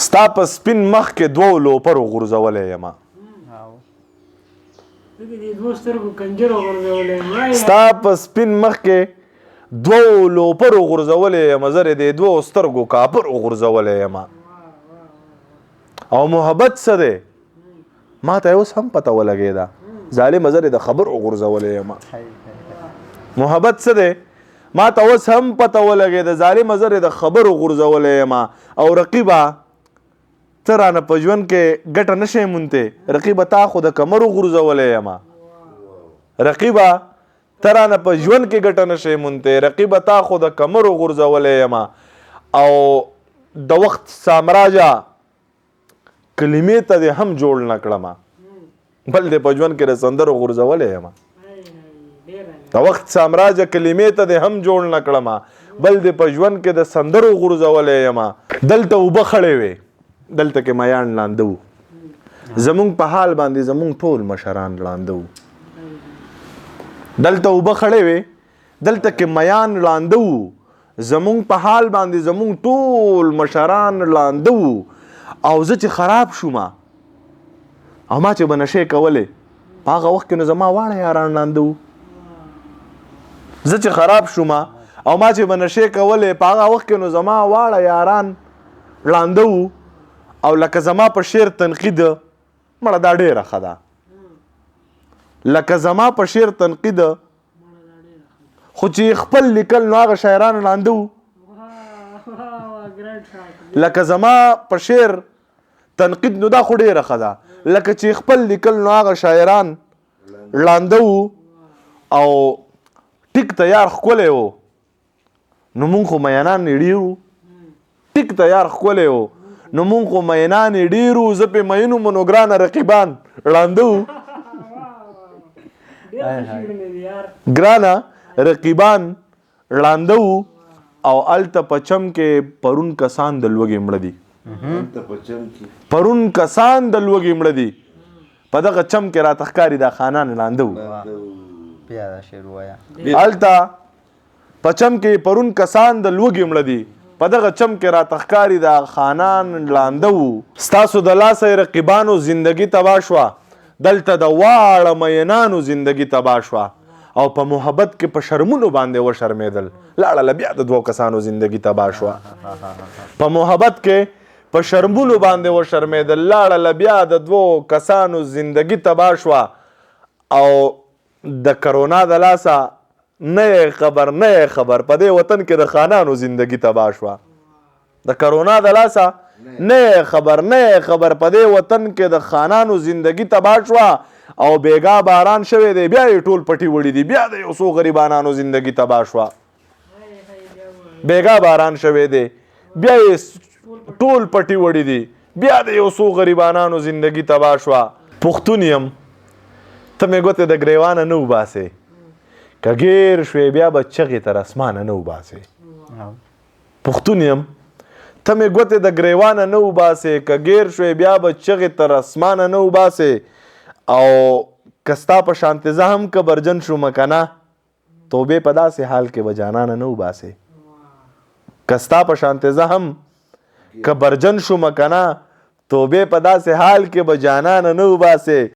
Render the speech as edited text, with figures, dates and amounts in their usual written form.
ستا په سپین مخ کې دوو لوپرو غورځولی یمه ستا په سپین مخ کې دوو لوپرو غورځولی یمه زه د دوو سترګو کاپر غورځولی یمه او محبت څه دی ما ته اوس هم پته ولګېده ظالمه زه د خبرو غورځولی یمه محبت څه دی ما ته اوس هم پته ولګېده ظالمه زه د خبرو غورځولی یمه او رقیبه ته رانه په ژوند کې ګټه نشې مونتې رقیبه تا خو د کمرو غورځولی یمه رقیبه ته رانه په ژوند کې ګټه نشې مونتې رقیبه تا خو د کمرو غورځولی یمه او د وخت سامراجه کلمې ته دې هم جوړ نه کړمه بل دې په ژوند کې د سندرو غورځولی یمه د وخت سامراجه کلمې ته دې هم جوړ نه کړمه بل دې په ژوند کې د سندرو غورځولی یمه دلته اوبه خړې وې دلته کې میان لانده وو زمونږ په حال باندې زمونږ ټول مشران لانده وو دلته اوبه خړې وې دلته کې میان لانده وو زمونږ په حال باندې زمونږ ټول مشران لانده وو او زه چې خراب شوم او ما چې به نشې کولې په هغه وخت کې نو زما واړه یاران لانده وو زه چې خراب شوم او ما چې به نشې کولې په هغه وخت کې نو زما واړه یاران لانده وو او لکه زما په شعر تنقید مړه دا ډېره ښه ده لکه زما په شعر تنقید خو چې خپل لیکل نو هغه شاعران لانده وو لکه زما په شعر تنقید نو دا خو ډېره ښه ده لکه چې خپل لیکل نو هغه شاعران لانده وو او ټیک تیار ښکلی وو نو مونږ خو مینان یې ډېر وو ټیک تیار ښکلی وو نو مونږ خو مینان یې ډېر وو زه پې مینو مو نو ګرانه رقیبان ړانده وو ګرانه رقیبان ړانده وو او هلته په چم کې پرون کسان د لوږې مړه دي پرون کسان د لوږې مړه دي په دغه چم کې راته ښکاري دا خانان ړانده وو هلته په چم کې پرون کسان د لوږې مړه دي په دغه چم کې راته ښکاري دا خانان ړانده وو ستاسو د لاسه رقیبانو زندګي تباه شوه دلته د واړه مینانو زندګي تباه شوه او په محبت کې په شرمونو باندې وشرمېدل لاړه بیا د دوو کسانو زندګي تباه شوه په محبت کې په شرمونو باندې وشرمېدل لاړه بیا د دوو کسانو زندګي تباه شوه او د کرونا د لاسه نه خبر په دې وطن کې د خانانو زندگی تباه شوه د کرونا د لاسه نه خبر په دې وطن کې د خانانو زندگی تباه شوه او بیګا باران شوی دی بیا یې ټول پټي وړي دي بیا د یو څو غریبانانو زندگی تباه شوه بیګا باران شوی دی بیا یې ټول پټي وړي دي بیا د یو څو غریبانانو زندگی تباه شوه پښتون یم ته مې ګوتې د ګریوانه نه وباسې که ګیر شوې بیا به چغې تر اسمانه نه وباسې پښتون یم ته مې ګوتې د ګریوانه نه وباسې که ګیر شوې بیا به چغې تر اسمانه نه وباسې او که ستا په شانتې زه هم که برجن شومه که نه توبې په داسې حال کې به جانانه نه وباسې که ستا په شانتې زه هم که برجن شومه که نه توبې په داسې حال کې به جانانه نه وباسې